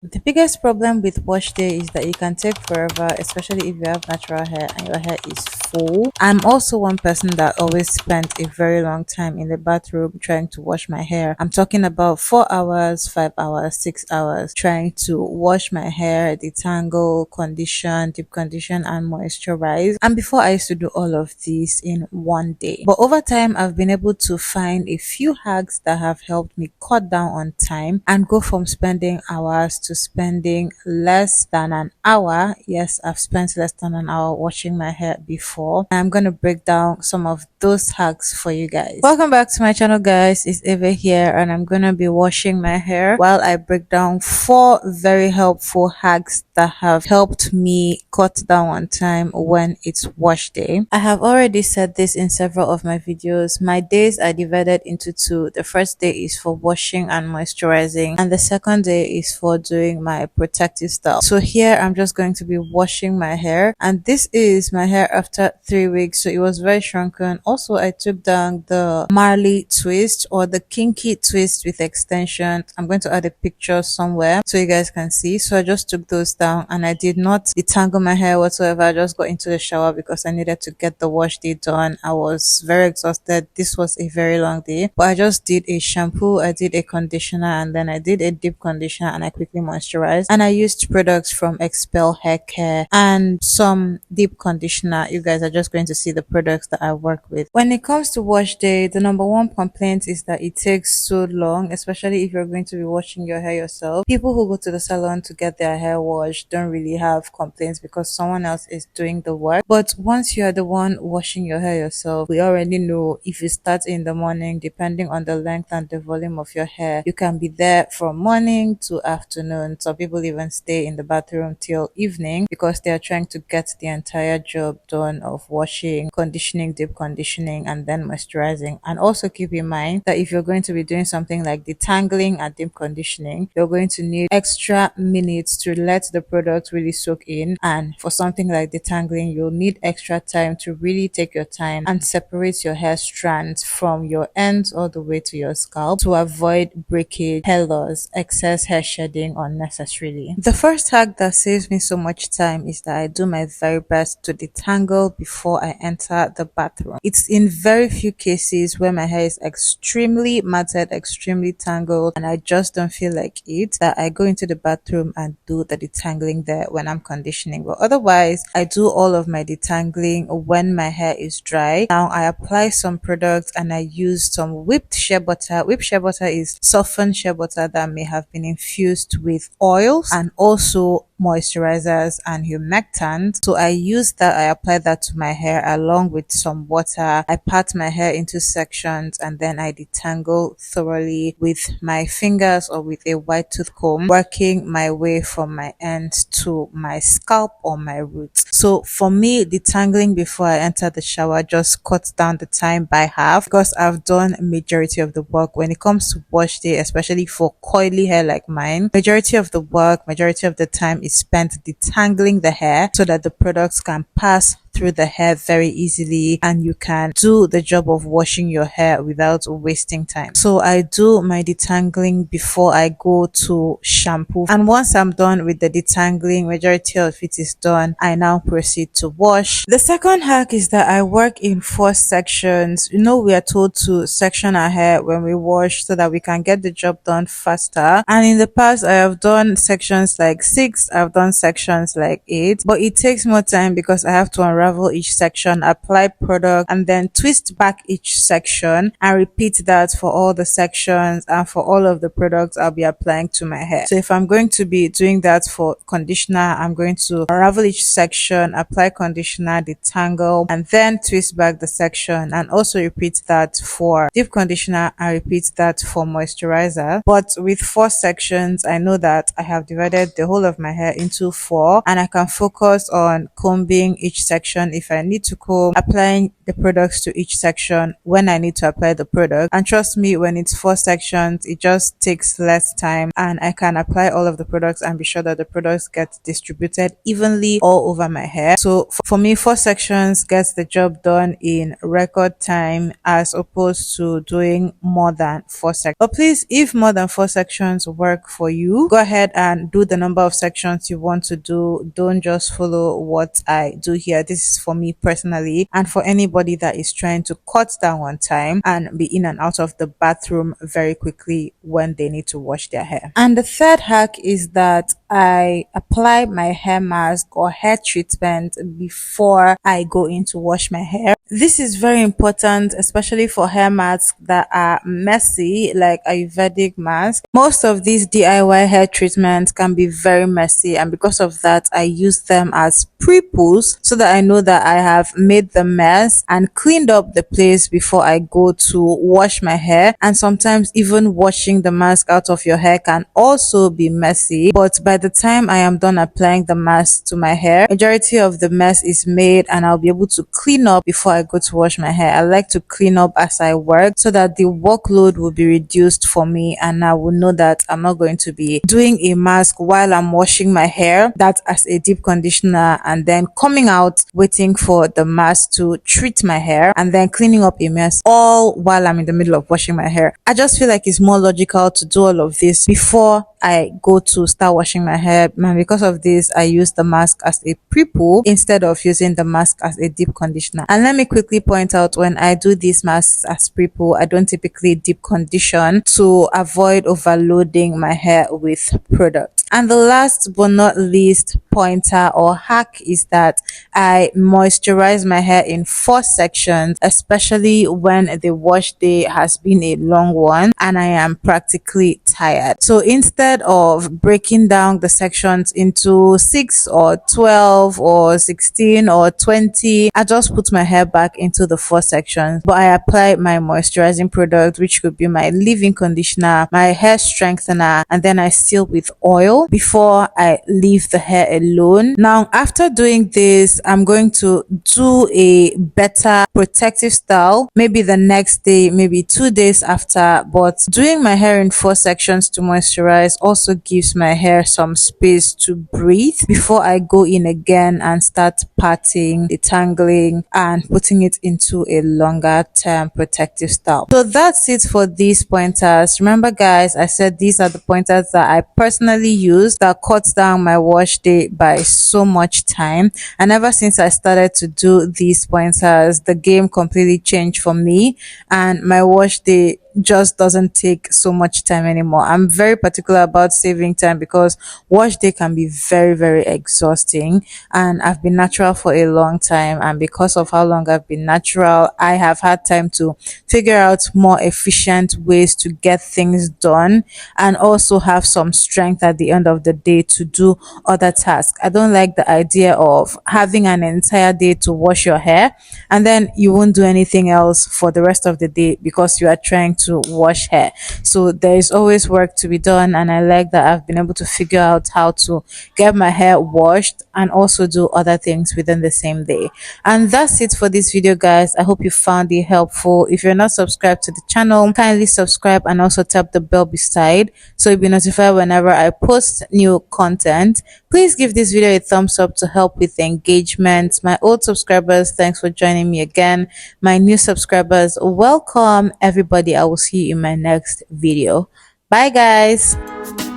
The biggest problem with wash day is that it can take forever, especially if you have natural hair and your hair is full. I'm also one person that always spent a very long time in the bathroom trying to wash my hair. I'm talking about 4 hours, 5 hours, 6 hours trying to wash my hair, detangle, condition, deep condition, and moisturize. And before I used to do all of these in one day. But over time, I've been able to find a few hacks that have helped me cut down on time and go from spending hours to spending less than an hour. Yes, I've spent less than an hour washing my hair before. I'm going to break down some of those hacks for you guys. Welcome back to my channel, guys. It's Eva here, and I'm going to be washing my hair while I break down 4 very helpful hacks that have helped me cut down on time when it's wash day. I have already said this in several of my videos. My days are divided into two. The first day is for washing and moisturizing, and the second day is for doing my protective stuff. So here I'm just going to be washing my hair, and this is my hair after 3 weeks, so it was very shrunken. Also, I took down the Marley twist or the kinky twist with extension. I'm going to add a picture somewhere so you guys can see. So I just took those down, and I did not detangle my hair whatsoever. I just got into the shower because I needed to get the wash day done. I was very exhausted. This was a very long day, but I just did a shampoo, I did a conditioner, and then I did a deep conditioner, and I quickly moisturized. And I used products from Expel Hair Care and some deep conditioner. You guys are just going to see the products that I work with. When it comes to wash day, the number one complaint is that it takes so long, especially if you're going to be washing your hair yourself. People who go to the salon to get their hair washed don't really have complaints because someone else is doing the work. But once you are the one washing your hair yourself, we already know if you start in the morning, depending on the length and the volume of your hair, you can be there from morning to afternoon. Some people even stay in the bathroom till evening because they are trying to get the entire job done of washing, conditioning, deep conditioning, and then moisturizing. And also keep in mind that if you're going to be doing something like detangling and deep conditioning, you're going to need extra minutes to let the product really soak in. And for something like detangling, you'll need extra time to really take your time and separate your hair strands from your ends all the way to your scalp to avoid breakage, hair loss, excess hair shedding unnecessarily. The first hack that saves me so much time is that I do my very best to detangle before I enter the bathroom. It's in very few cases where my hair is extremely matted, extremely tangled, and I just don't feel like it, that I go into the bathroom and do the detangling there when I'm conditioning. But otherwise, I do all of my detangling when my hair is dry. Now I apply some products and I use some whipped shea butter. Whipped shea butter is softened shea butter that may have been infused with oils and also moisturizers and humectants. So I use that, I apply that to my hair along with some water. I part my hair into sections and then I detangle thoroughly with my fingers or with a white tooth comb, working my way from my ends to my scalp or my roots. So for me, detangling before I enter the shower just cuts down the time by half because I've done majority of the work. When it comes to wash day, especially for coily hair like mine, majority of the work, majority of the time is spent detangling the hair so that the products can pass through the hair very easily and you can do the job of washing your hair without wasting time. So I do my detangling before I go to shampoo, and once I'm done with the detangling, majority of it is done, I now proceed to wash. The second hack is that I work in 4 sections. You know, we are told to section our hair when we wash so that we can get the job done faster, and in the past I have done sections like 6, I've done sections like 8, but it takes more time because I have to unravel each section, apply product, and then twist back each section and repeat that for all the sections and for all of the products I'll be applying to my hair. So if I'm going to be doing that for conditioner, I'm going to unravel each section, apply conditioner, detangle, and then twist back the section, and also repeat that for deep conditioner and repeat that for moisturizer. But with 4 sections, I know that I have divided the whole of my hair into 4 and I can focus on combing each section section if I need to comb, applying the products to each section when I need to apply the product. And trust me, when it's 4 sections, it just takes less time and I can apply all of the products and be sure that the products get distributed evenly all over my hair. So for me, 4 sections gets the job done in record time as opposed to doing more than 4 sections. But please, if more than 4 sections work for you, go ahead and do the number of sections you want to do. Don't just follow what I do here. This is for me personally, and for anybody that is trying to cut down on time and be in and out of the bathroom very quickly when they need to wash their hair. And the third hack is that I apply my hair mask or hair treatment before I go in to wash my hair. This is very important, especially for hair masks that are messy, like Ayurvedic mask. Most of these DIY hair treatments can be very messy, and because of that, I use them as pre-pulls so that I know that I have made the mess and cleaned up the place before I go to wash my hair. And sometimes even washing the mask out of your hair can also be messy, but by the time I am done applying the mask to my hair, majority of the mess is made and I'll be able to clean up before I go to wash my hair. I like to clean up as I work so that the workload will be reduced for me, and I will know that I'm not going to be doing a mask while I'm washing my hair, that's as a deep conditioner, and then coming out waiting for the mask to treat my hair and then cleaning up a mess all while I'm in the middle of washing my hair. I just feel like it's more logical to do all of this before I go to start washing my hair, and because of this I use the mask as a pre-pull instead of using the mask as a deep conditioner. And let me quickly point out, when I do these masks as pre-pull, I don't typically deep condition to avoid overloading my hair with product. And the last but not least pointer or hack is that I moisturize my hair in 4 sections, especially when the wash day has been a long one and I am practically tired. So instead of breaking down the sections into 6 or 12 or 16 or 20, I just put my hair back into the 4 sections, but I apply my moisturizing product, which could be my leave-in conditioner, my hair strengthener, and then I seal with oil before I leave the hair alone. Now, after doing this, I'm going to do a better protective style, maybe the next day, maybe 2 days after. But doing my hair in 4 sections to moisturize also gives my hair some space to breathe before I go in again and start parting, detangling, and putting it into a longer term protective style. So that's it for these pointers. Remember guys, I said these are the pointers that I personally use that cuts down my wash day by so much time, and ever since I started to do these pointers, the game completely changed for me and my wash day just doesn't take so much time anymore. I'm very particular about saving time because wash day can be very exhausting, and I've been natural for a long time, and because of how long I've been natural, I have had time to figure out more efficient ways to get things done and also have some strength at the end of the day to do other tasks. I don't like the idea of having an entire day to wash your hair and then you won't do anything else for the rest of the day because you are trying to wash hair. So there is always work to be done, and I like that I've been able to figure out how to get my hair washed and also do other things within the same day. And that's it for this video guys. I hope you found it helpful. If you're not subscribed to the channel, kindly subscribe and also tap the bell beside so you'll be notified whenever I post new content. Please give this video a thumbs up to help with engagement. My old subscribers, thanks for joining me again. My new subscribers, welcome everybody. I will see you in my next video. Bye guys.